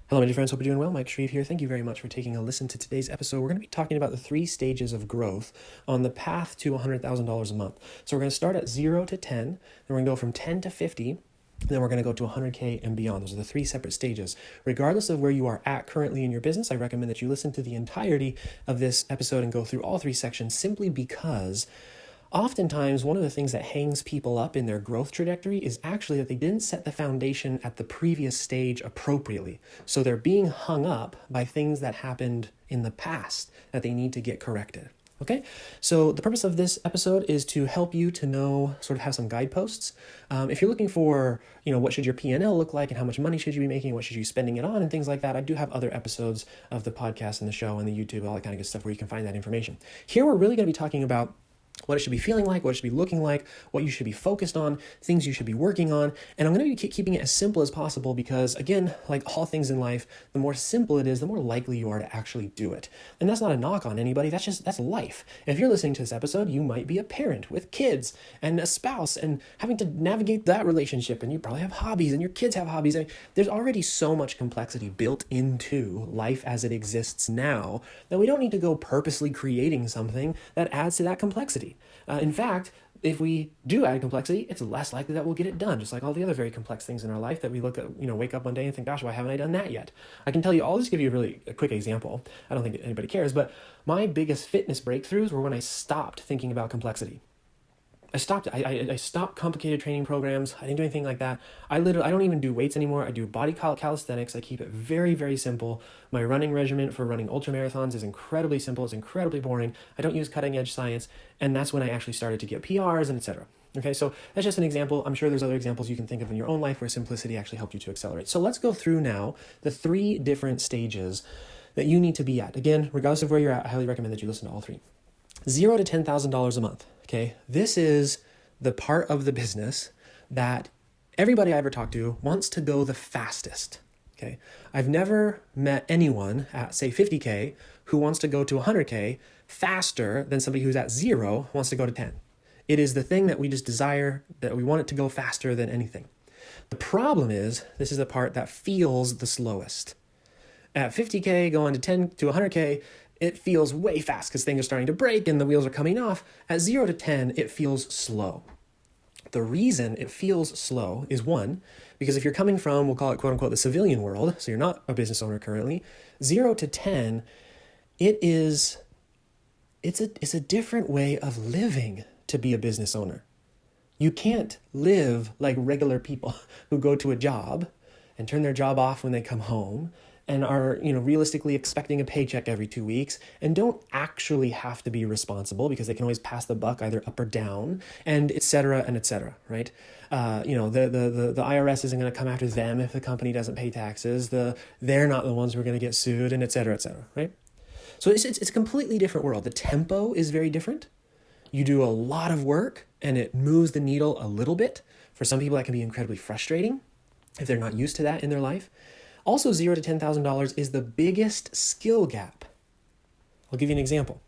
Hello, my dear friends. Hope you're doing well. Mike Shreve here. Thank you very much for taking a listen to today's episode. We're going to be talking about the 3 stages of growth on the path to $100,000 a month. So we're going to start at 0 to 10, then we're going to go from 10 to 50, and then we're going to go to 100K and beyond. Those are the 3 separate stages. Regardless of where you are at currently in your business, I recommend that you listen to the entirety of this episode and go through all 3 sections simply because oftentimes, one of the things that hangs people up in their growth trajectory is actually that they didn't set the foundation at the previous stage appropriately. So they're being hung up by things that happened in the past that they need to get corrected. Okay, so the purpose of this episode is to help you to know, sort of have some guideposts. If you're looking for, what should your P&L look like and how much money should you be making, what should you be spending it on and things like that, I do have other episodes of the podcast and the show and the YouTube, all that kind of good stuff where you can find that information. Here, we're really going to be talking about what it should be feeling like, what it should be looking like, what you should be focused on, things you should be working on. And I'm going to be keeping it as simple as possible because, again, like all things in life, the more simple it is, the more likely you are to actually do it. And that's not a knock on anybody. That's life. If you're listening to this episode, you might be a parent with kids and a spouse and having to navigate that relationship. And you probably have hobbies and your kids have hobbies. There's already so much complexity built into life as it exists now that we don't need to go purposely creating something that adds to that complexity. In fact, if we do add complexity, it's less likely that we'll get it done, just like all the other very complex things in our life that we look at, wake up one day and think, gosh, why haven't I done that yet? I can tell you, I'll just give you a quick example. I don't think anybody cares, but my biggest fitness breakthroughs were when I stopped thinking about complexity. I stopped complicated training programs. I didn't do anything like that. I don't even do weights anymore. I do body calisthenics. I keep it very, very simple. My running regimen for running ultra marathons is incredibly simple. It's incredibly boring. I don't use cutting edge science. And that's when I actually started to get PRs and etc. Okay, so that's just an example. I'm sure there's other examples you can think of in your own life where simplicity actually helped you to accelerate. So let's go through now the 3 different stages that you need to be at. Again, regardless of where you're at, I highly recommend that you listen to all 3. 0 to $10,000 a month. Okay, this is the part of the business that everybody I ever talked to wants to go the fastest. Okay, I've never met anyone at, say, 50K who wants to go to 100K faster than somebody who's at 0 wants to go to 10. It is the thing that we just desire, that we want it to go faster than anything. The problem is, this is the part that feels the slowest. At 50K, going to 10 to 100K, it feels way fast because things are starting to break and the wheels are coming off. At 0 to 10, it feels slow. The reason it feels slow is, 1, because if you're coming from, we'll call it quote unquote the civilian world, so you're not a business owner currently, 0 to 10, it's a different way of living to be a business owner. You can't live like regular people who go to a job and turn their job off when they come home and are, realistically expecting a paycheck every 2 weeks and don't actually have to be responsible because they can always pass the buck either up or down and et cetera, right? The IRS isn't going to come after them if the company doesn't pay taxes. They're not the ones who are going to get sued and et cetera, right? So it's a completely different world. The tempo is very different. You do a lot of work and it moves the needle a little bit. For some people, that can be incredibly frustrating if they're not used to that in their life. Also, $0 to $10,000 is the biggest skill gap. I'll give you an example.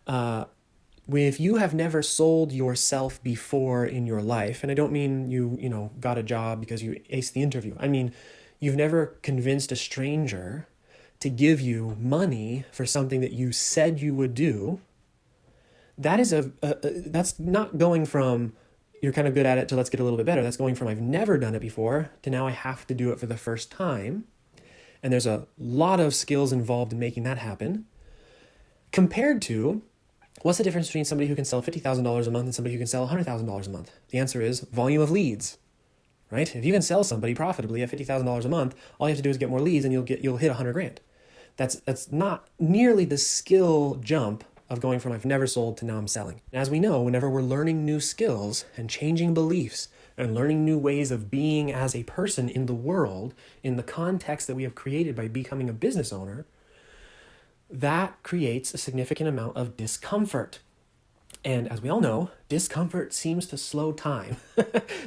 If you have never sold yourself before in your life, and I don't mean you got a job because you aced the interview. I mean, you've never convinced a stranger to give you money for something that you said you would do. That is that's not going from you're kind of good at it to let's get a little bit better. That's going from I've never done it before to now I have to do it for the first time. And there's a lot of skills involved in making that happen. Compared to, what's the difference between somebody who can sell $50,000 a month and somebody who can sell $100,000 a month? The answer is volume of leads, right? If you can sell somebody profitably at $50,000 a month, all you have to do is get more leads and you'll hit $100,000. That's not nearly the skill jump of going from I've never sold to now I'm selling. And as we know, whenever we're learning new skills and changing beliefs and learning new ways of being as a person in the world, in the context that we have created by becoming a business owner, that creates a significant amount of discomfort. And as we all know, discomfort seems to slow time.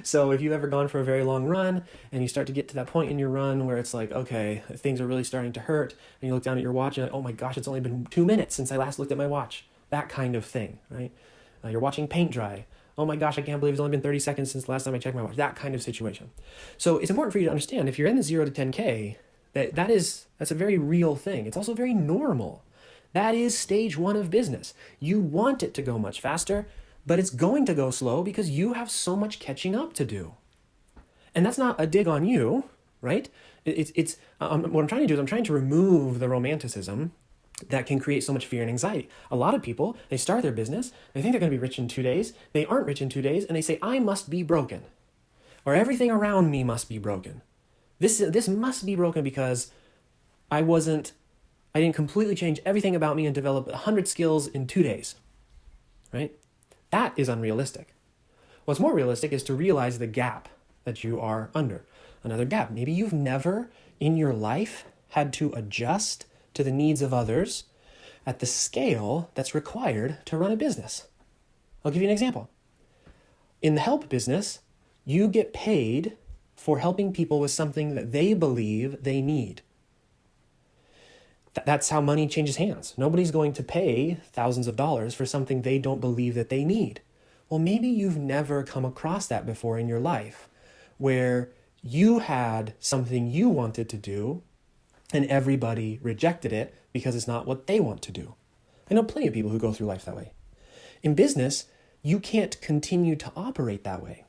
So if you've ever gone for a very long run and you start to get to that point in your run where it's like, okay, things are really starting to hurt, and you look down at your watch and you're like, oh my gosh, it's only been 2 minutes since I last looked at my watch. That kind of thing, right? You're watching paint dry. Oh my gosh, I can't believe it's only been 30 seconds since the last time I checked my watch. That kind of situation. So it's important for you to understand, if you're in the 0 to 10K, That's a very real thing. It's also very normal. That is stage one of business. You want it to go much faster, but it's going to go slow because you have so much catching up to do. And that's not a dig on you, right? What I'm trying to do is I'm trying to remove the romanticism that can create so much fear and anxiety. A lot of people, they start their business, they think they're going to be rich in 2 days, they aren't rich in 2 days, and they say, I must be broken, or everything around me must be broken. This must be broken because I didn't completely change everything about me and develop 100 skills in 2 days, right? That is unrealistic. What's more realistic is to realize the gap that you are under. Another gap. Maybe you've never in your life had to adjust to the needs of others at the scale that's required to run a business. I'll give you an example. In the help business, you get paid for helping people with something that they believe they need. That's how money changes hands. Nobody's going to pay thousands of dollars for something they don't believe that they need. Well, maybe you've never come across that before in your life, where you had something you wanted to do and everybody rejected it because it's not what they want to do. I know plenty of people who go through life that way. In business, you can't continue to operate that way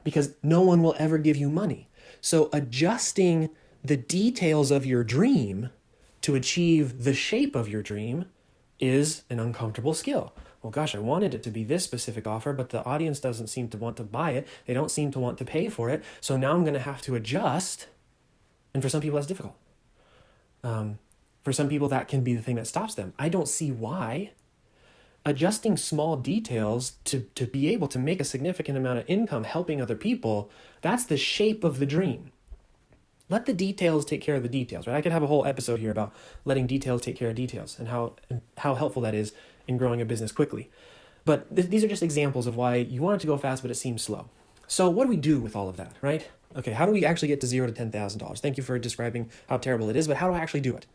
because no one will ever give you money. So adjusting the details of your dream to achieve the shape of your dream is an uncomfortable skill. Well, gosh, I wanted it to be this specific offer, but the audience doesn't seem to want to buy it. They don't seem to want to pay for it. So now I'm going to have to adjust. And for some people, that's difficult. For some people, that can be the thing that stops them. I don't see why. Adjusting small details to be able to make a significant amount of income helping other people, that's the shape of the dream. Let the details take care of the details, right? I could have a whole episode here about letting details take care of details and how helpful that is in growing a business quickly. But these are just examples of why you want it to go fast, but it seems slow. So what do we do with all of that, right? Okay, how do we actually get to $0 to $10,000? Thank you for describing how terrible it is, but how do I actually do it?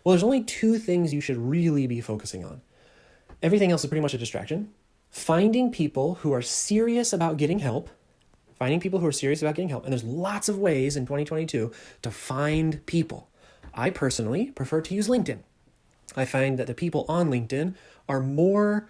Well, there's only 2 things you should really be focusing on. Everything else is pretty much a distraction. Finding people who are serious about getting help. And there's lots of ways in 2022 to find people. I personally prefer to use LinkedIn. I find that the people on LinkedIn are more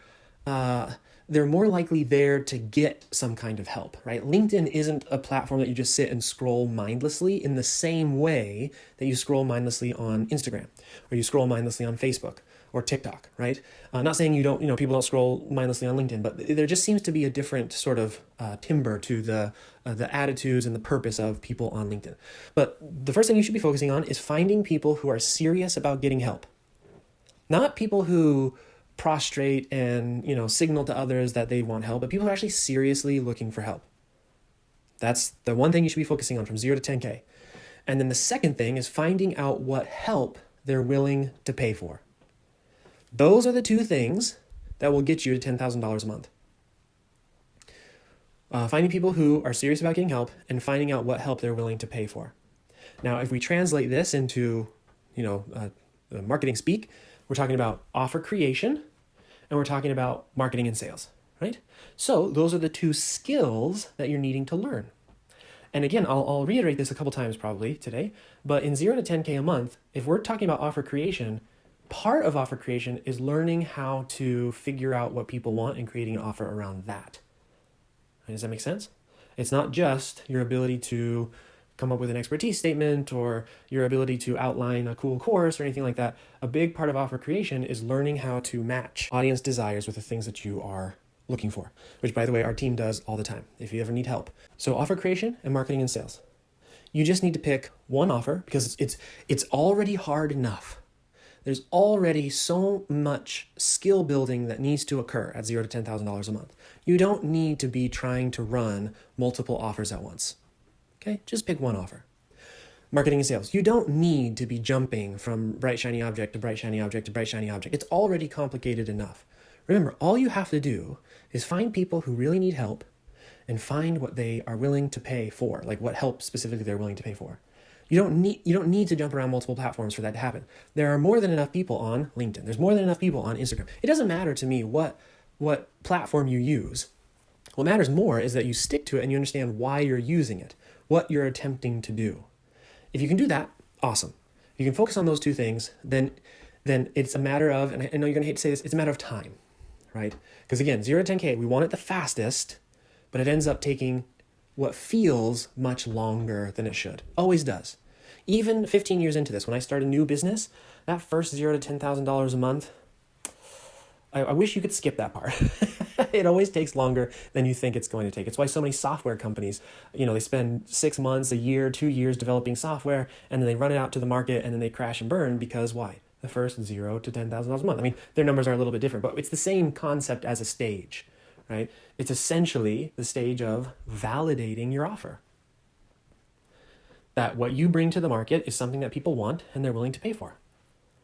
likely there to get some kind of help, right? LinkedIn isn't a platform that you just sit and scroll mindlessly in the same way that you scroll mindlessly on Instagram or you scroll mindlessly on Facebook or TikTok, right? Not saying people don't scroll mindlessly on LinkedIn, but there just seems to be a different sort of timbre to the attitudes and the purpose of people on LinkedIn. But the first thing you should be focusing on is finding people who are serious about getting help. Not people who prostrate and, signal to others that they want help, but people who are actually seriously looking for help. That's the one thing you should be focusing on from 0 to 10K. And then the second thing is finding out what help they're willing to pay for. Those are the 2 things that will get you to $10,000 a month. Finding people who are serious about getting help and finding out what help they're willing to pay for. Now, if we translate this into, marketing speak, we're talking about offer creation and we're talking about marketing and sales, right? So those are the 2 skills that you're needing to learn. And again, I'll reiterate this a couple times probably today, but in 0 to 10K a month, if we're talking about offer creation, part of offer creation is learning how to figure out what people want and creating an offer around that. Does that make sense? It's not just your ability to come up with an expertise statement or your ability to outline a cool course or anything like that. A big part of offer creation is learning how to match audience desires with the things that you are looking for, which, by the way, our team does all the time if you ever need help. So offer creation and marketing and sales. You just need to pick one offer because it's already hard enough. There's already so much skill building that needs to occur at $0 to $10,000 a month. You don't need to be trying to run multiple offers at once. Okay, just pick one offer. Marketing and sales. You don't need to be jumping from bright shiny object to bright shiny object to bright shiny object. It's already complicated enough. Remember, all you have to do is find people who really need help and find what they are willing to pay for, like what help specifically they're willing to pay for. You don't need to jump around multiple platforms for that to happen. There are more than enough people on LinkedIn. There's more than enough people on Instagram. It doesn't matter to me what platform you use. What matters more is that you stick to it and you understand why you're using it, what you're attempting to do. If you can do that, Awesome. You can focus on those two things, then it's a matter of, and I know you're going to hate to say this, it's a matter of time, right? Because again, 0 to 10K, we want it the fastest, but it ends up taking what feels much longer than it should. Always does. Even 15 years into this, when I start a new business, that first $0 to $10,000 a month, I wish you could skip that part. It always takes longer than you think it's going to take. It's why so many software companies, they spend 6 months, a year, 2 years developing software, and then they run it out to the market and then they crash and burn because why? The first $0 to $10,000 a month. I mean, their numbers are a little bit different, but it's the same concept as a stage, right? It's essentially the stage of validating your offer. That what you bring to the market is something that people want and they're willing to pay for.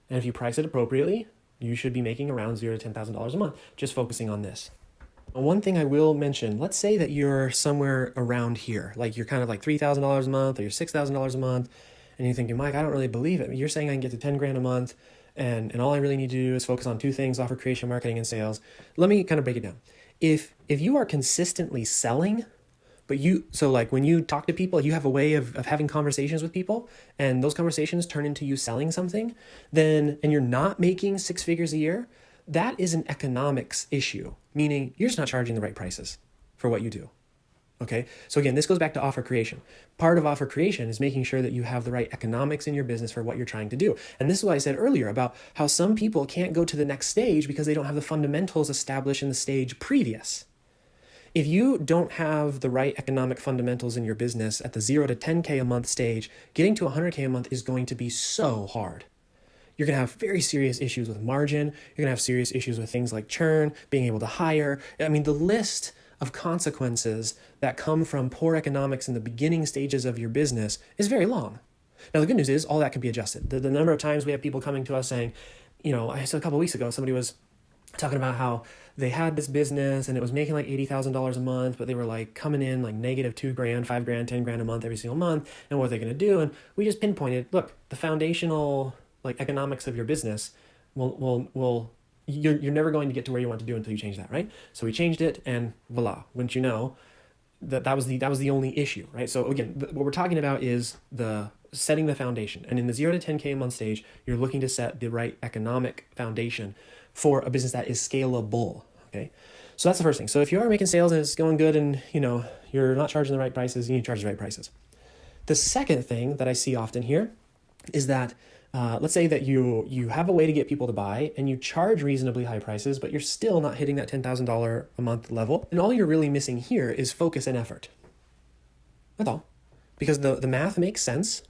And if you price it appropriately, you should be making around $0 to $10,000 a month, just focusing on this. One thing I will mention, let's say that you're somewhere around here, like you're kind of like $3,000 a month or you're $6,000 a month, and you're thinking, Mike, I don't really believe it. You're saying I can get to 10 grand a month, and all I really need to do is focus on two things: offer creation, marketing, and sales. Let me kind of break it down. If you are consistently selling, but so like when you talk to people, you have a way of having conversations with people, and those conversations turn into you selling something, and you're not making 6 figures a year, that is an economics issue, meaning you're just not charging the right prices for what you do. Okay. So again, this goes back to offer creation. Part of offer creation is making sure that you have the right economics in your business for what you're trying to do. And this is what I said earlier about how some people can't go to the next stage because they don't have the fundamentals established in the stage previous. If you don't have the right economic fundamentals in your business at the 0 to 10K a month stage, getting to 100K a month is going to be so hard. You're going to have very serious issues with margin. You're going to have serious issues with things like churn, being able to hire. I mean, the list of consequences that come from poor economics in the beginning stages of your business is very long. Now, the good news is all that can be adjusted. The number of times we have people coming to us saying, I saw a couple of weeks ago, somebody was talking about how they had this business and it was making like $80,000 a month, but they were like coming in like negative 2 grand, 5 grand, 10 grand a month every single month. And what are they going to do? And we just pinpointed, look, the foundational like economics of your business you're never going to get to where you want to do until you change that, right? So we changed it, and voila, wouldn't you know, that was the only issue, right? So again, what we're talking about is the setting the foundation. And in the 0 to 10K a month stage, you're looking to set the right economic foundation for a business that is scalable, okay? So that's the first thing. So if you are making sales and it's going good and, you're not charging the right prices, you need to charge the right prices. The second thing that I see often here is that let's say that you have a way to get people to buy and you charge reasonably high prices, but you're still not hitting that $10,000 a month level. And all you're really missing here is focus and effort. That's all. Because the math makes sense.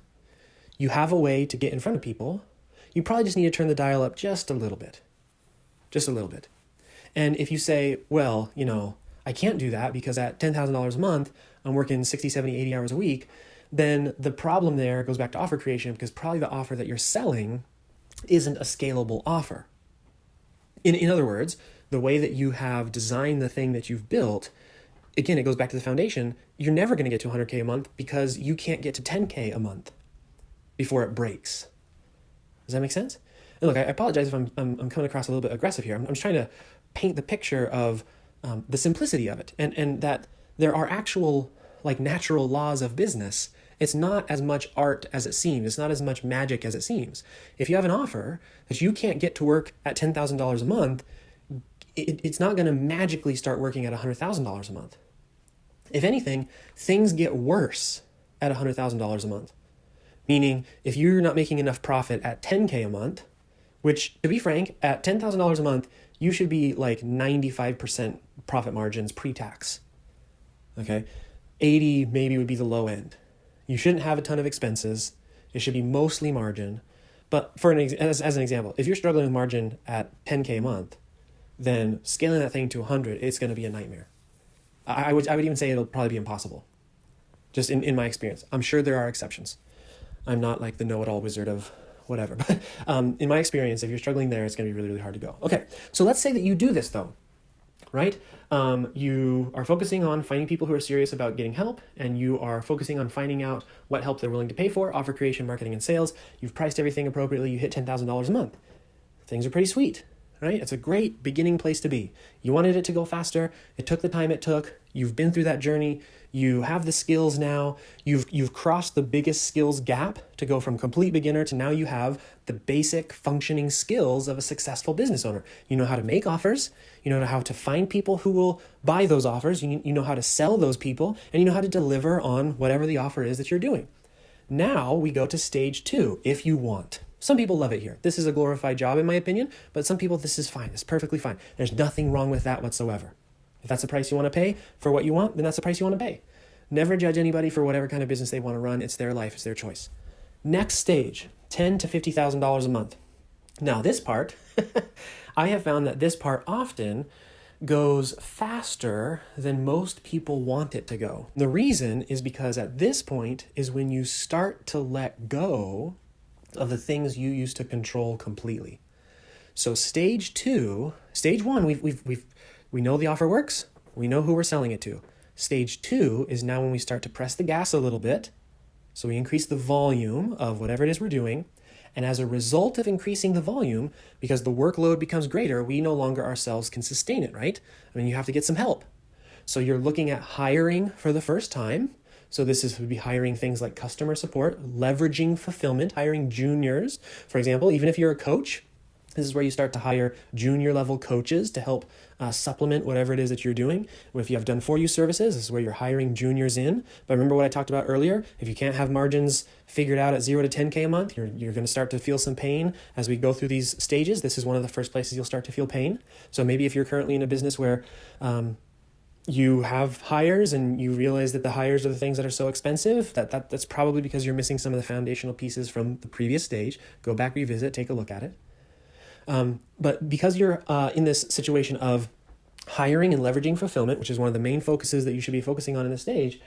You have a way to get in front of people. You probably just need to turn the dial up just a little bit. Just a little bit. And if you say, well, I can't do that because at $10,000 a month, I'm working 60, 70, 80 hours a week, then the problem there goes back to offer creation, because probably the offer that you're selling isn't a scalable offer. In other words, the way that you have designed the thing that you've built, again, it goes back to the foundation. You're never going to get to 100K a month because you can't get to 10K a month before it breaks. Does that make sense? And look, I apologize if I'm coming across a little bit aggressive here. I'm just trying to paint the picture of the simplicity of it, and that there are actual like natural laws of business. It's not as much art as it seems. It's not as much magic as it seems. If you have an offer that you can't get to work at $10,000 a month, it's not going to magically start working at $100,000 a month. If anything, things get worse at $100,000 a month. Meaning, if you're not making enough profit at 10K a month, which, to be frank, at $10,000 a month, you should be like 95% profit margins pre-tax. Okay? 80 maybe would be the low end. You shouldn't have a ton of expenses. It should be mostly margin. But as an example, if you're struggling with margin at 10K a month, then scaling that thing to 100, it's going to be a nightmare. I would even say it'll probably be impossible. Just in my experience. I'm sure there are exceptions. I'm not like the know-it-all wizard of whatever. But in my experience, if you're struggling there, it's going to be really, really hard to go. Okay, so let's say that you do this though, right? You are focusing on finding people who are serious about getting help, and you are focusing on finding out what help they're willing to pay for, offer creation, marketing, and sales. You've priced everything appropriately. You hit $10,000 a month. Things are pretty sweet. right? It's a great beginning place to be. You wanted it to go faster. It took the time it took. You've been through that journey. You have the skills now. You've crossed the biggest skills gap to go from complete beginner to now you have the basic functioning skills of a successful business owner. You know how to make offers. You know how to find people who will buy those offers. You know how to sell those people, and you know how to deliver on whatever the offer is that you're doing. Now we go to stage 2, if you want. Some people love it here. This is a glorified job in my opinion, but some people, this is fine. It's perfectly fine. There's nothing wrong with that whatsoever. If that's the price you want to pay for what you want, then that's the price you want to pay. Never judge anybody for whatever kind of business they want to run. It's their life. It's their choice. Next stage, $10,000 to $50,000 a month. Now this part, I have found that this part often goes faster than most people want it to go. The reason is because at this point is when you start to let go of the things you used to control completely. So stage 1, we know the offer works. We know who we're selling it to. Stage 2 is now when we start to press the gas a little bit. So we increase the volume of whatever it is we're doing. And as a result of increasing the volume, because the workload becomes greater, we no longer ourselves can sustain it, right? I mean, you have to get some help. So you're looking at hiring for the first time. So this would be hiring things like customer support, leveraging fulfillment, hiring juniors. For example, even if you're a coach, this is where you start to hire junior level coaches to help supplement whatever it is that you're doing. If you have done for you services, this is where you're hiring juniors in. But remember what I talked about earlier? If you can't have margins figured out at 0 to 10K a month, you're going to start to feel some pain as we go through these stages. This is one of the first places you'll start to feel pain. So maybe if you're currently in a business where you have hires and you realize that the hires are the things that are so expensive, that's probably because you're missing some of the foundational pieces from the previous stage. Go back, revisit, take a look at it. But because you're in this situation of hiring and leveraging fulfillment, which is one of the main focuses that you should be focusing on in this stage,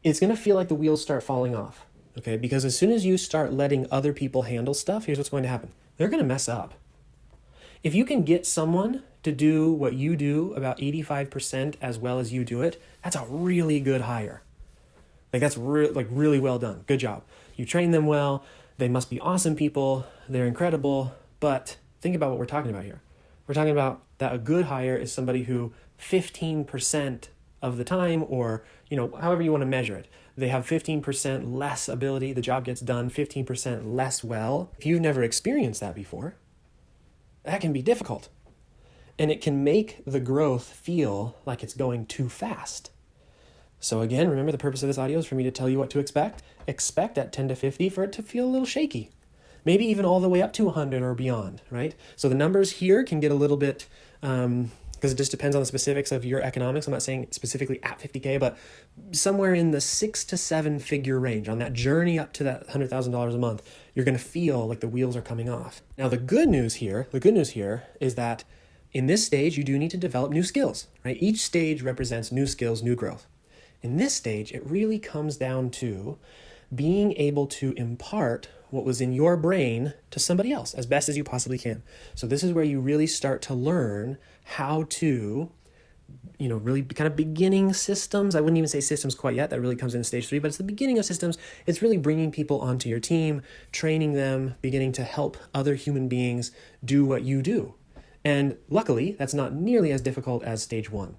it's going to feel like the wheels start falling off, okay? Because as soon as you start letting other people handle stuff, here's what's going to happen. They're going to mess up. If you can get someone to do what you do about 85% as well as you do it, that's a really good hire. Like that's really well done. Good job. You train them well. They must be awesome people. They're incredible. But think about what we're talking about here. We're talking about that a good hire is somebody who 15% of the time, or however you want to measure it, they have 15% less ability. The job gets done 15% less well. If you've never experienced that before, that can be difficult. And it can make the growth feel like it's going too fast. So again, remember the purpose of this audio is for me to tell you what to expect. Expect at 10 to 50 for it to feel a little shaky. Maybe even all the way up to 100 or beyond, right? So the numbers here can get a little bit, because it just depends on the specifics of your economics. I'm not saying specifically at 50K, but somewhere in the 6 to 7 figure range on that journey up to that $100,000 a month, you're going to feel like the wheels are coming off. Now, the good news here is that in this stage, you do need to develop new skills, right? Each stage represents new skills, new growth. In this stage, it really comes down to being able to impart what was in your brain to somebody else as best as you possibly can. So this is where you really start to learn how to, really kind of beginning systems. I wouldn't even say systems quite yet. That really comes in stage 3, but it's the beginning of systems. It's really bringing people onto your team, training them, beginning to help other human beings do what you do. And luckily, that's not nearly as difficult as stage 1.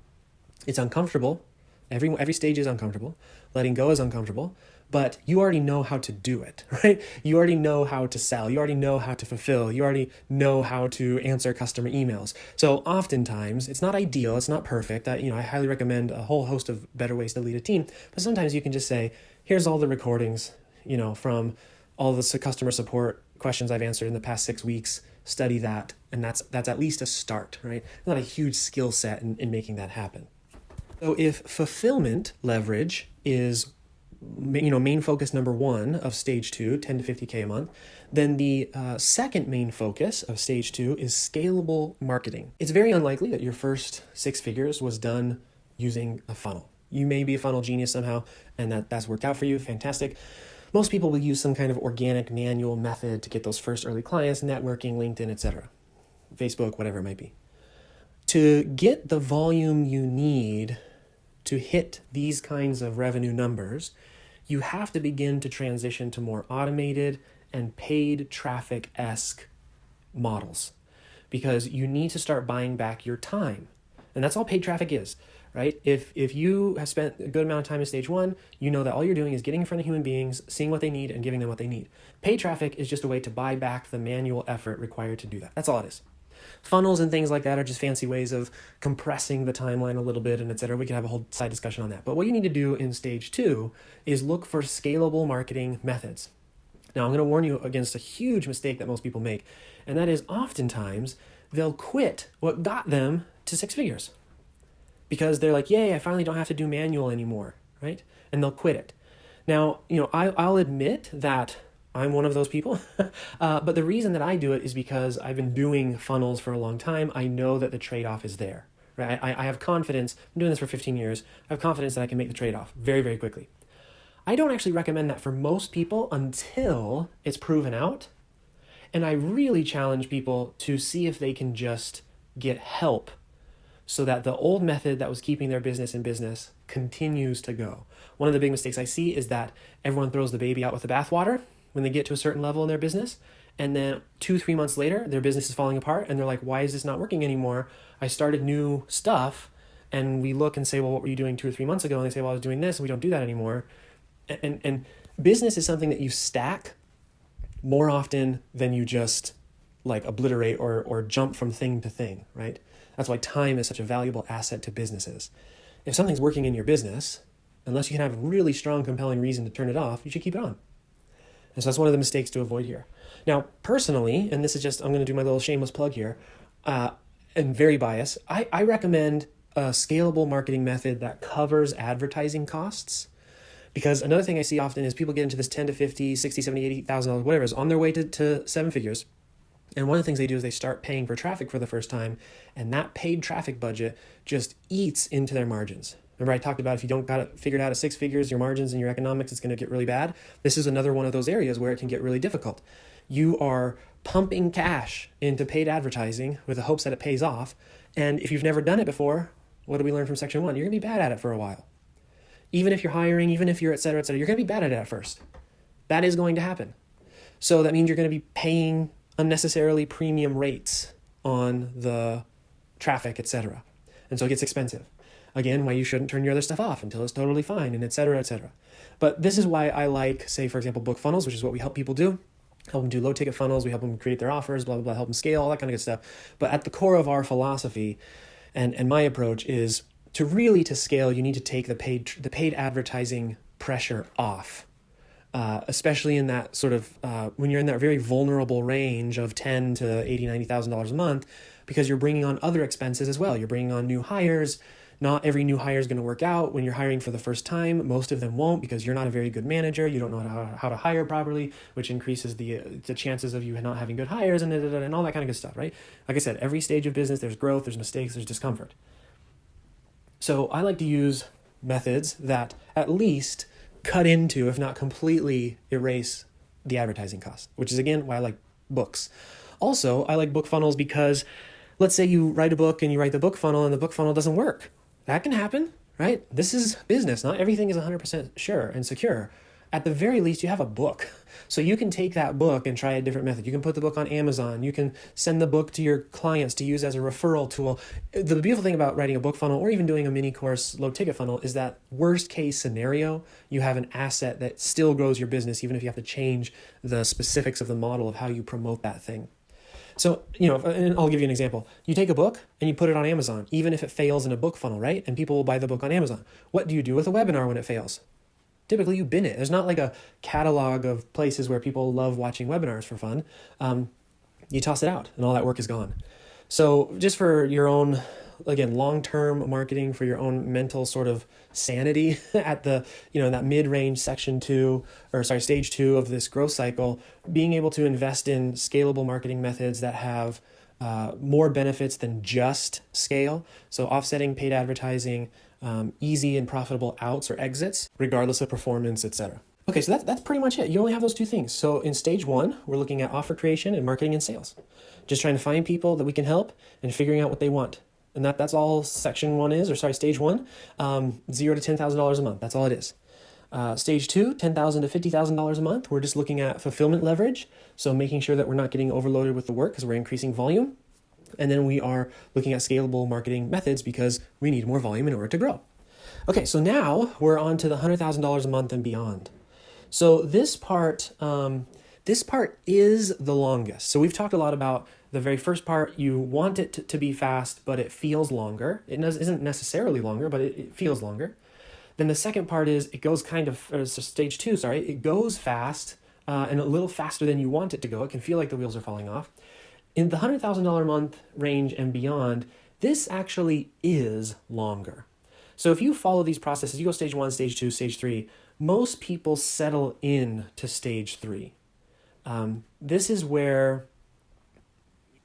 It's uncomfortable. Every stage is uncomfortable. Letting go is uncomfortable. But you already know how to do it, right? You already know how to sell. You already know how to fulfill. You already know how to answer customer emails. So oftentimes, it's not ideal. It's not perfect. I highly recommend a whole host of better ways to lead a team. But sometimes you can just say, here's all the recordings, from all the customer support questions I've answered in the past 6 weeks. Study that. And that's at least a start, right? Not a huge skill set in making that happen. So if fulfillment leverage is main focus number 1 of stage 2, 10 to 50K a month, then the second main focus of stage 2 is scalable marketing. It's very unlikely that your first 6 figures was done using a funnel. You may be a funnel genius somehow, and that's worked out for you. Fantastic. Most people will use some kind of organic manual method to get those first early clients, networking, LinkedIn, etc., Facebook, whatever it might be. To get the volume you need to hit these kinds of revenue numbers, you have to begin to transition to more automated and paid traffic-esque models. because you need to start buying back your time. And that's all paid traffic is, right? If you have spent a good amount of time in stage one, you know that all you're doing is getting in front of human beings, seeing what they need, and giving them what they need. Paid traffic is just a way to buy back the manual effort required to do that. That's all it is. Funnels and things like that are just fancy ways of compressing the timeline a little bit and et cetera. We can have a whole side discussion on that. But what you need to do in stage two is look for scalable marketing methods. Now, I'm going to warn you against a huge mistake that most people make, and that is oftentimes they'll quit what got them to six figures because they're like, yay, I finally don't have to do manual anymore, right? And they'll quit it. Now, I'll admit that I'm one of those people, but the reason that I do it is because I've been doing funnels for a long time. I know that the trade-off is there, right? I have confidence. I'm doing this for 15 years. I have confidence that I can make the trade-off very, very quickly. I don't actually recommend that for most people until it's proven out. And I really challenge people to see if they can just get help so that the old method that was keeping their business in business continues to go. One of the big mistakes I see is that everyone throws the baby out with the bathwater when they get to a certain level in their business. And then 2-3 months later, their business is falling apart and they're like, why is this not working anymore? I started new stuff. And we look and say, well, what were you doing 2 or 3 months ago? And they say, well, I was doing this, and we don't do that anymore. And business is something that you stack more often than you just like obliterate or jump from thing to thing, right? That's why time is such a valuable asset to businesses. If something's working in your business, unless you can have a really strong, compelling reason to turn it off, you should keep it on. And so that's one of the mistakes to avoid here. Now, personally, and this is just, I'm going to do my little shameless plug here, and very biased, I recommend a scalable marketing method that covers advertising costs. Because another thing I see often is people get into this 10 to 50, 60, 70, $80,000, whatever, is on their way to seven figures. And one of the things they do is they start paying for traffic for the first time, and that paid traffic budget just eats into their margins. Remember I talked about if you don't got it figured out at six figures, your margins and your economics is going to get really bad. This is another one of those areas where it can get really difficult. You are pumping cash into paid advertising with the hopes that it pays off. And if you've never done it before, what did we learn from section 1? You're going to be bad at it for a while. Even if you're hiring, even if you're et cetera, you're going to be bad at it at first. That is going to happen. So that means you're going to be paying unnecessarily premium rates on the traffic, et cetera. And so it gets expensive. Again, why you shouldn't turn your other stuff off until it's totally fine, and et cetera, et cetera. But this is why I like, say, for example, book funnels, which is what we help people do. Help them do low ticket funnels. We help them create their offers, blah, blah, blah, help them scale, all that kind of good stuff. But at the core of our philosophy and my approach is to scale, you need to take the paid advertising pressure off, especially in that sort of, when you're in that very vulnerable range of $10,000 to $80,000, $90,000 a month, because you're bringing on other expenses as well. You're bringing on new hires. Not every new hire is going to work out when you're hiring for the first time. Most of them won't because you're not a very good manager. You don't know how to hire properly, which increases the chances of you not having good hires and all that kind of good stuff, right? Like I said, every stage of business, there's growth, there's mistakes, there's discomfort. So I like to use methods that at least cut into, if not completely erase the advertising cost, which is, again, why I like books. Also, I like book funnels because let's say you write a book and you write the book funnel and the book funnel doesn't work. That can happen, right? This is business. Not everything is 100% sure and secure. At the very least, you have a book. So you can take that book and try a different method. You can put the book on Amazon. You can send the book to your clients to use as a referral tool. The beautiful thing about writing a book funnel or even doing a mini course low ticket funnel is that worst case scenario, you have an asset that still grows your business, even if you have to change the specifics of the model of how you promote that thing. So, and I'll give you an example. You take a book and you put it on Amazon, even if it fails in a book funnel, right? And people will buy the book on Amazon. What do you do with a webinar when it fails? Typically, you bin it. There's not like a catalog of places where people love watching webinars for fun. You toss it out and all that work is gone. So just for your own, again, long-term marketing, for your own mental sort of sanity at the, that mid-range stage 2 of this growth cycle, being able to invest in scalable marketing methods that have more benefits than just scale. So offsetting paid advertising, easy and profitable outs or exits, regardless of performance, etc. Okay, so that's pretty much it. You only have those two things. So in stage 1, we're looking at offer creation and marketing and sales. Just trying to find people that we can help and figuring out what they want. And that's all stage 1, $0 to $10,000 a month. That's all it is. Stage 2, $10,000 to $50,000 a month. We're just looking at fulfillment leverage. So making sure that we're not getting overloaded with the work because we're increasing volume. And then we are looking at scalable marketing methods because we need more volume in order to grow. Okay, so now we're on to the $100,000 a month and beyond. So this part is the longest. So we've talked a lot about the very first part. You want it to be fast, but it feels longer. It isn't necessarily longer, but it feels longer. Then the second part is it goes stage 2, it goes fast and a little faster than you want it to go. It can feel like the wheels are falling off. In the $100,000 a month range and beyond, this actually is longer. So if you follow these processes, you go stage 1, stage 2, stage 3, most people settle in to stage 3. This is where,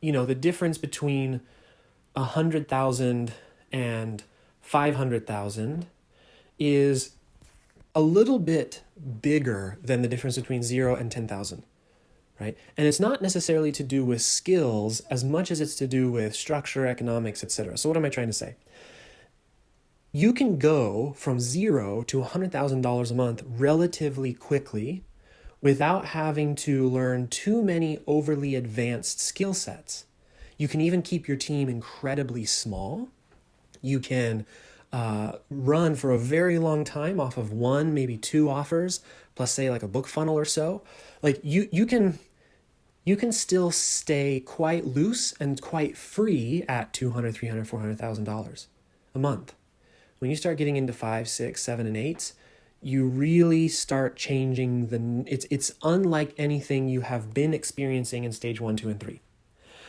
the difference between 100,000 and 500,000 is a little bit bigger than the difference between 0 and 10,000, right? And it's not necessarily to do with skills as much as it's to do with structure, economics, etc. So what am I trying to say? You can go from 0 to $100,000 a month relatively quickly without having to learn too many overly advanced skill sets. You can even keep your team incredibly small. You can run for a very long time off of 1, maybe 2 offers, plus say like a book funnel or so. Like you can still stay quite loose and quite free at $200,000, $300,000, $400,000 a month. When you start getting into 5, 6, 7, and 8s, you really start changing it's unlike anything you have been experiencing in stage 1, 2, and 3.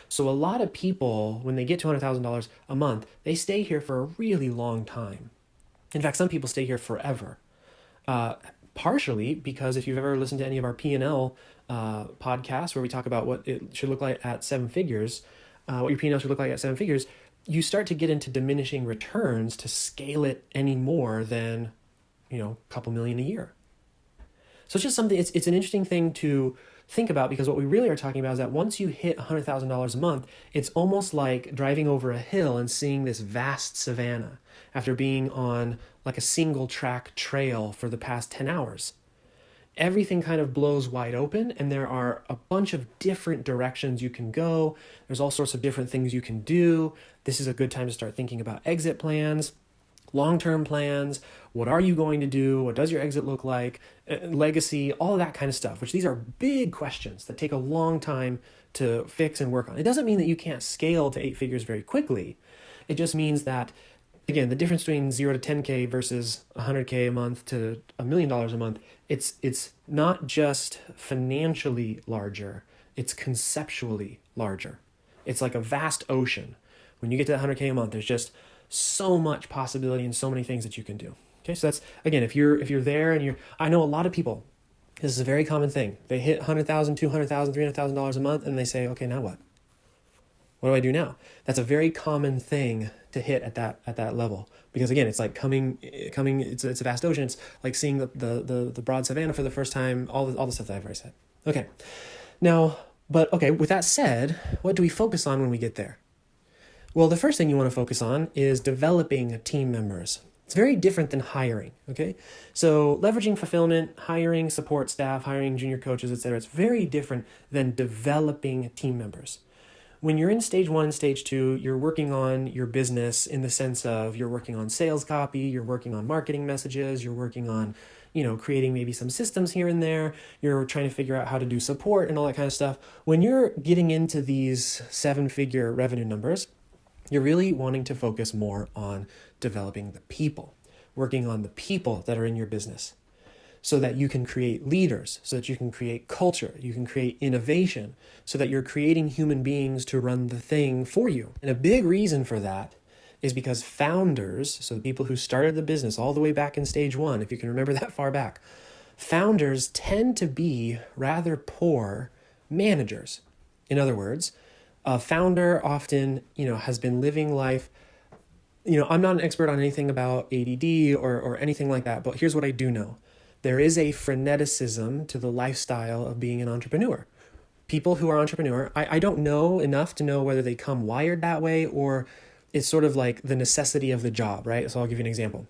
So a lot of people, when they get to $200,000 a month, they stay here for a really long time. In fact, some people stay here forever. Partially because if you've ever listened to any of our P&L podcasts where we talk about what it should look like at 7 figures, what your P&L should look like at 7 figures, you start to get into diminishing returns to scale it any more than, a couple million a year. So it's just something, it's an interesting thing to think about, because what we really are talking about is that once you hit $100,000 a month, it's almost like driving over a hill and seeing this vast savanna after being on like a single track trail for the past 10 hours. Everything kind of blows wide open, and there are a bunch of different directions you can go. There's all sorts of different things you can do. This is a good time to start thinking about exit plans, long-term plans. What are you going to do? What does your exit look like? Legacy, all of that kind of stuff, which these are big questions that take a long time to fix and work on. It doesn't mean that you can't scale to 8 figures very quickly. It just means that, again, the difference between 0 to 10K versus 100K a month to $1 million a month, it's not just financially larger, it's conceptually larger. It's like a vast ocean. When you get to 100K a month, there's just so much possibility and so many things that you can do. Okay, so that's, again, if you're there and I know a lot of people, this is a very common thing. They hit $100,000, $200,000, $300,000 a month, and they say, okay, now what? What do I do now? That's a very common thing to hit at that level, because again, it's like coming. It's a vast ocean. It's like seeing the broad savanna for the first time. All the stuff that I've already said. Okay, now, with that said, what do we focus on when we get there? Well, the first thing you want to focus on is developing team members. It's very different than hiring, okay? So leveraging fulfillment, hiring support staff, hiring junior coaches, etc. It's very different than developing team members. When you're in stage 1 and stage 2, you're working on your business in the sense of you're working on sales copy, you're working on marketing messages, you're working on, creating maybe some systems here and there. You're trying to figure out how to do support and all that kind of stuff. When you're getting into these 7-figure revenue numbers, you're really wanting to focus more on developing the people, working on the people that are in your business so that you can create leaders, so that you can create culture, you can create innovation, so that you're creating human beings to run the thing for you. And a big reason for that is because founders, so the people who started the business all the way back in stage 1, if you can remember that far back, founders tend to be rather poor managers. In other words, a founder often, has been living life. I'm not an expert on anything about ADD or anything like that, but here's what I do know. There is a freneticism to the lifestyle of being an entrepreneur. People who are entrepreneur, I don't know enough to know whether they come wired that way or it's sort of like the necessity of the job, right? So I'll give you an example.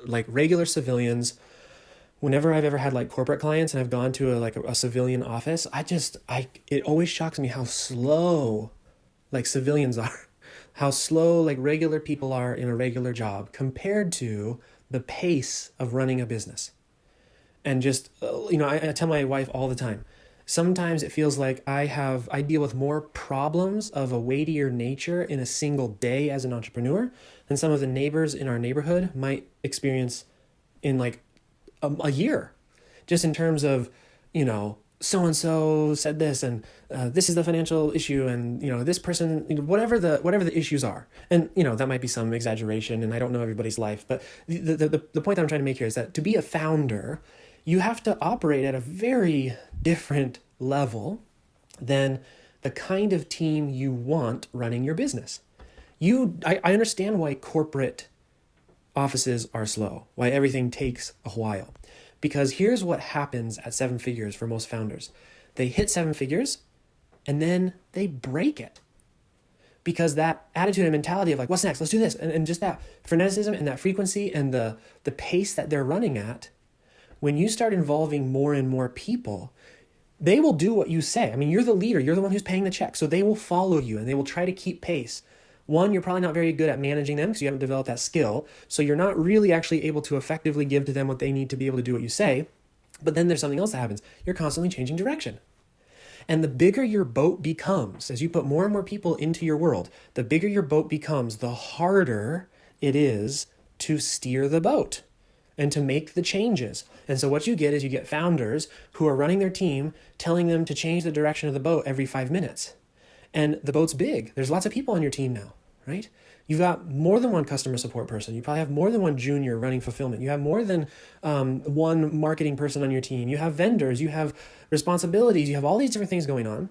Like regular civilians, whenever I've ever had like corporate clients and I've gone to a civilian office, it always shocks me how slow like civilians are, how slow like regular people are in a regular job compared to the pace of running a business. And just, I tell my wife all the time, sometimes it feels like I deal with more problems of a weightier nature in a single day as an entrepreneur than some of the neighbors in our neighborhood might experience in like a year, just in terms of, so-and-so said this, and this is the financial issue, and, this person, whatever the issues are. And, that might be some exaggeration, and I don't know everybody's life, but the point that I'm trying to make here is that to be a founder, you have to operate at a very different level than the kind of team you want running your business. I understand why corporate offices are slow, why everything takes a while. Because here's what happens at 7 figures for most founders. They hit 7 figures and then they break it. Because that attitude and mentality of like, what's next? Let's do this. And just that freneticism and that frequency and the pace that they're running at, when you start involving more and more people, they will do what you say. I mean, you're the leader. You're the one who's paying the check. So they will follow you and they will try to keep pace. One, you're probably not very good at managing them because you haven't developed that skill. So you're not really actually able to effectively give to them what they need to be able to do what you say. But then there's something else that happens. You're constantly changing direction. And the bigger your boat becomes, as you put more and more people into your world, the bigger your boat becomes, the harder it is to steer the boat and to make the changes. And so what you get is you get founders who are running their team, telling them to change the direction of the boat every 5 minutes. And the boat's big. There's lots of people on your team now, right? You've got more than one customer support person. You probably have more than one junior running fulfillment. You have more than one marketing person on your team. You have vendors. You have responsibilities. You have all these different things going on.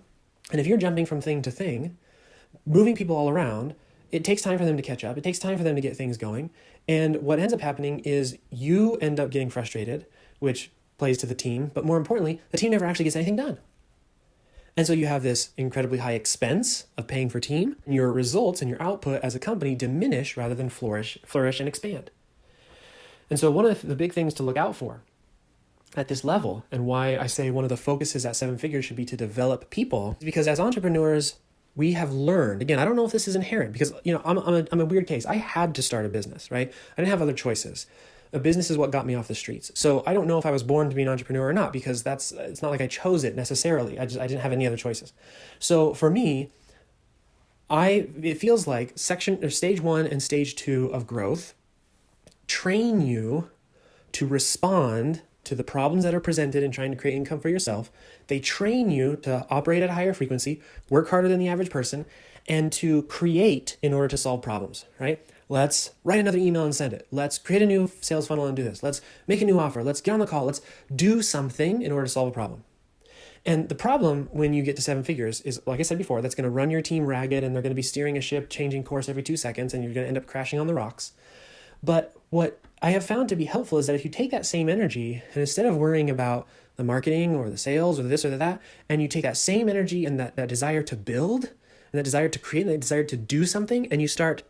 And if you're jumping from thing to thing, moving people all around, it takes time for them to catch up. It takes time for them to get things going. And what ends up happening is you end up getting frustrated, which plays to the team. But more importantly, the team never actually gets anything done. And so you have this incredibly high expense of paying for team, and your results and your output as a company diminish rather than flourish and expand. And so one of the big things to look out for at this level, and why I say one of the focuses at 7 figures should be to develop people, is because as entrepreneurs, we have learned, again, I don't know if this is inherent, because I'm a weird case. I had to start a business, right? I didn't have other choices. A business is what got me off the streets. So I don't know if I was born to be an entrepreneur or not, because it's not like I chose it necessarily. I didn't have any other choices. So for me, it feels like stage 1 and stage 2 of growth train you to respond to the problems that are presented in trying to create income for yourself. They train you to operate at a higher frequency, work harder than the average person, and to create in order to solve problems, right? Let's write another email and send it. Let's create a new sales funnel and do this. Let's make a new offer. Let's get on the call. Let's do something in order to solve a problem. And the problem when you get to 7 figures is, like I said before, that's going to run your team ragged, and they're going to be steering a ship, changing course every 2 seconds, and you're going to end up crashing on the rocks. But what I have found to be helpful is that if you take that same energy, and instead of worrying about the marketing or the sales or this or that, and you take that same energy and that desire to build, and that desire to create, and that desire to do something, and you start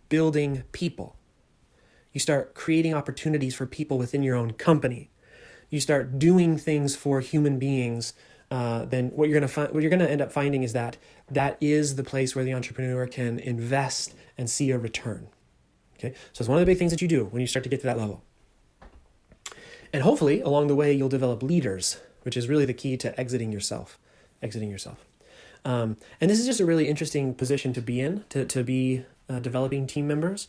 building people. You start creating opportunities for people within your own company. You start doing things for human beings. Then what you're going to end up finding is that is the place where the entrepreneur can invest and see a return. Okay, so it's one of the big things that you do when you start to get to that level. And hopefully, along the way, you'll develop leaders, which is really the key to exiting yourself. And this is just a really interesting position to be in, to be developing team members.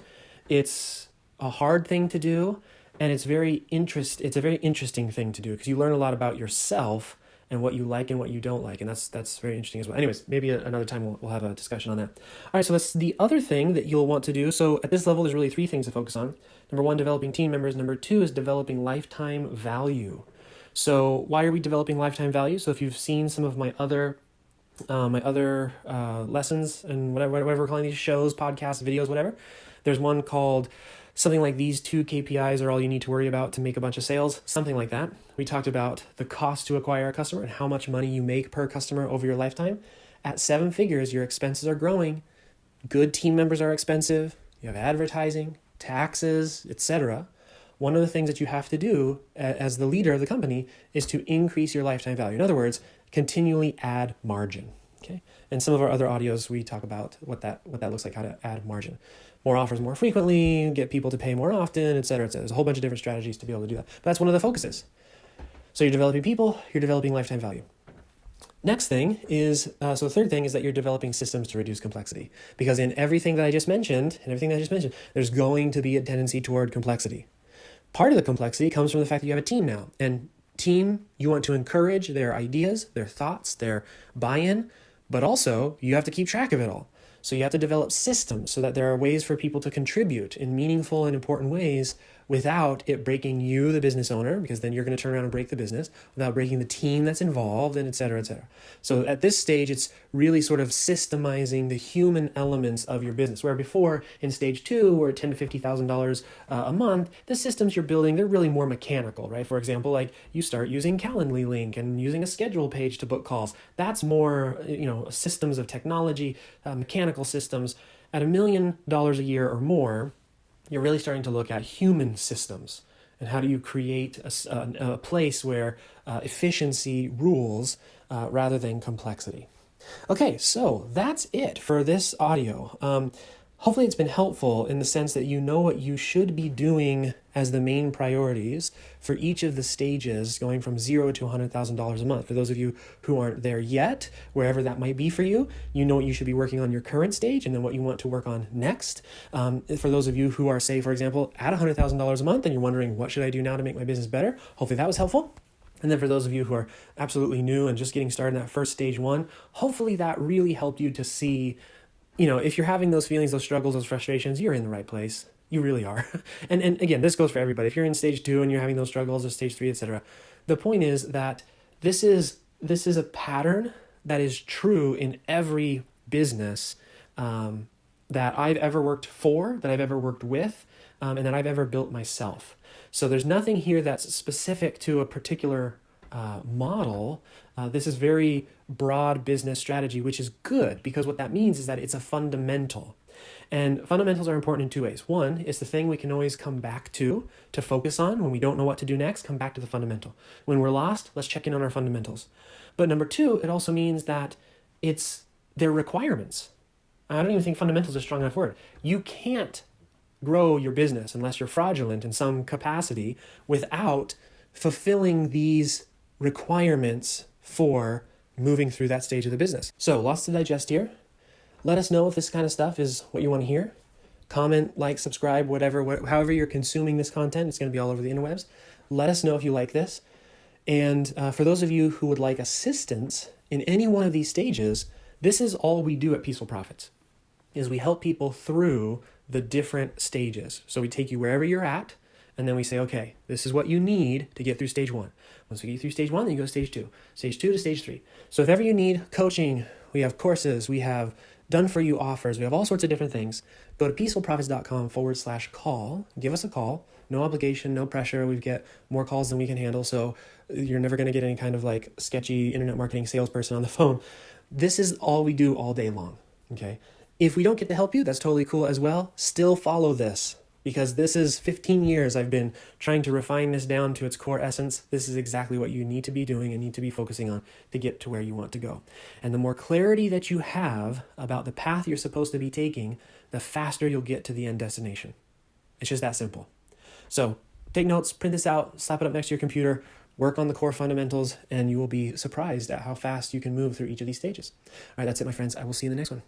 It's a hard thing to do, and it's a very interesting thing to do, because you learn a lot about yourself and what you like and what you don't like, and that's very interesting as well. Anyways, maybe another time we'll have a discussion on that. All right, so that's the other thing that you'll want to do. So at this level, there's really 3 things to focus on. Number 1, developing team members. Number 2 is developing lifetime value. So why are we developing lifetime value? So if you've seen some of my other lessons and whatever we're calling these shows, podcasts, videos, whatever. There's one called something like these 2 KPIs are all you need to worry about to make a bunch of sales, something like that. We talked about the cost to acquire a customer and how much money you make per customer over your lifetime. At 7 figures, your expenses are growing. Good team members are expensive. You have advertising, taxes, etc. One of the things that you have to do as the leader of the company is to increase your lifetime value. In other words, continually add margin. Okay. And some of our other audios, we talk about what that looks like, how to add margin. More offers more frequently, get people to pay more often, et cetera, et cetera. There's a whole bunch of different strategies to be able to do that. But that's one of the focuses. So you're developing people, you're developing lifetime value. Next thing is, so the third thing is that you're developing systems to reduce complexity. Because in everything that I just mentioned, there's going to be a tendency toward complexity. Part of the complexity comes from the fact that you have a team now. And team, you want to encourage their ideas, their thoughts, their buy-in, but also you have to keep track of it all. So you have to develop systems so that there are ways for people to contribute in meaningful and important ways without it breaking you, the business owner, because then you're going to turn around and break the business, without breaking the team that's involved, and et cetera, et cetera. So at this stage, it's really sort of systemizing the human elements of your business, where before in stage 2, we're at $10,000 to $50,000 a month, the systems you're building, they're really more mechanical, right? For example, like you start using Calendly link and using a schedule page to book calls. That's more, systems of technology, mechanical systems. At $1 million a year or more, you're really starting to look at human systems and how do you create a place where efficiency rules rather than complexity. Okay, so that's it for this audio. Hopefully it's been helpful in the sense that you know what you should be doing as the main priorities for each of the stages going from $0 to $100,000 a month. For those of you who aren't there yet, wherever that might be for you, you know what you should be working on your current stage and then what you want to work on next. For those of you who are, say, for example, at $100,000 a month and you're wondering, what should I do now to make my business better? Hopefully that was helpful. And then for those of you who are absolutely new and just getting started in that first stage 1, hopefully that really helped you to see, if you're having those feelings, those struggles, those frustrations, you're in the right place. You really are. And again, this goes for everybody. If you're in stage 2 and you're having those struggles, or stage 3, etc., the point is that this is a pattern that is true in every business that I've ever worked for, that I've ever worked with, and that I've ever built myself. So there's nothing here that's specific to a particular model. This is very broad business strategy, which is good because what that means is that it's a fundamental. And fundamentals are important in 2 ways. One, it's the thing we can always come back to focus on. When we don't know what to do next, come back to the fundamental. When we're lost, let's check in on our fundamentals. But number 2, it also means that they're requirements. I don't even think fundamentals is a strong enough word. You can't grow your business unless you're fraudulent in some capacity without fulfilling these requirements for moving through that stage of the business. So lots to digest here. Let us know if this kind of stuff is what you want to hear. Comment, like, subscribe, however you're consuming this content. It's going to be all over the interwebs. Let us know if you like this. And for those of you who would like assistance in any one of these stages, this is all we do at Peaceful Profits, is we help people through the different stages. So we take you wherever you're at, and then we say, okay, this is what you need to get through stage 1. Once we get through stage 1, then you go to stage 2. Stage 2 to stage 3. So if ever you need coaching, we have courses, we have done-for-you offers, we have all sorts of different things. Go to peacefulprofits.com/call. Give us a call. No obligation, no pressure. We get more calls than we can handle, so you're never going to get any kind of like sketchy internet marketing salesperson on the phone. This is all we do all day long, okay? If we don't get to help you, that's totally cool as well. Still follow this, because this is 15 years I've been trying to refine this down to its core essence. This is exactly what you need to be doing and need to be focusing on to get to where you want to go. And the more clarity that you have about the path you're supposed to be taking, the faster you'll get to the end destination. It's just that simple. So take notes, print this out, slap it up next to your computer, work on the core fundamentals, and you will be surprised at how fast you can move through each of these stages. All right, that's it, my friends. I will see you in the next one.